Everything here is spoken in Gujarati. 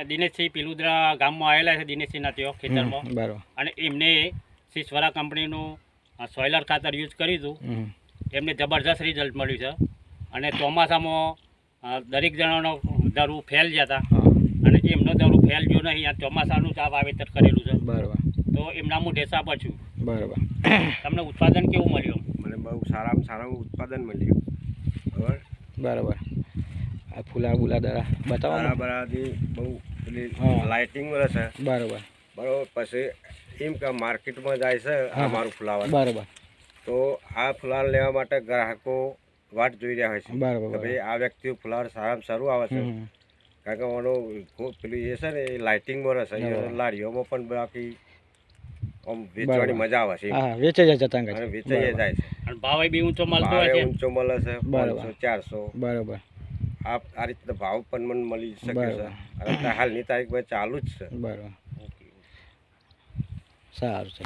દિનેશસિંહ પિલુદ્રા ગામમાં આવેલા છે, દિનેશસિંહના ત્યાં ખેતરમાં. બરાબર. અને એમને શ્રી સ્વરા કંપનીનું સોઇલર ખાતર યુઝ કર્યું હતું. એમને જબરજસ્ત રિઝલ્ટ મળ્યું છે. અને ચોમાસામાં દરેક જણાનો દરું ફેલ ગયા હતા અને એમનો દરું ફેલ ગયો નહીં. આ ચોમાસાનું જ આ વાવેતર કરેલું છે. બરાબર. તો એમના હું ઢેસા પર છું. બરાબર. તમને ઉત્પાદન કેવું મળ્યું? મને બહુ સારામાં સારું ઉત્પાદન મળ્યું. બરાબર. બરાબર. આ ફૂલા બુલા દરા બતાવો. બરાબરથી બહુ પેલી લાઇટિંગ મળે છે. બરાબર. બરાબર. પછી એમ કે માર્કેટમાં જાય છે આ મારું ફ્લાવર. બરાબર. તો આ ફ્લાવર લેવા માટે ગ્રાહકો વાટ જોઈ રહ્યા હોય છે. બરાબર. કે ભાઈ આ વ્યક્તિ ફ્લાવર સારામાં સારું આવે છે. કારણ કે એનો પેલું એ છે ને એ લાઇટિંગમાં રહેશે. લારીઓમાં પણ બાકી આમ વેચવાની મજા આવે છે. હા, વેચાઈ જાય જતા અને વેચાઈ જાય છે. અને ભાવ બી ઊંચો મળતો હોય છે. ઊંચો મળે છે. 500 400. બરાબર. આ રીતના ભાવ પણ મને મળી શકે છે. અને હાલની તારીખમાં ચાલુ જ છે. બરાબર. સારું છે.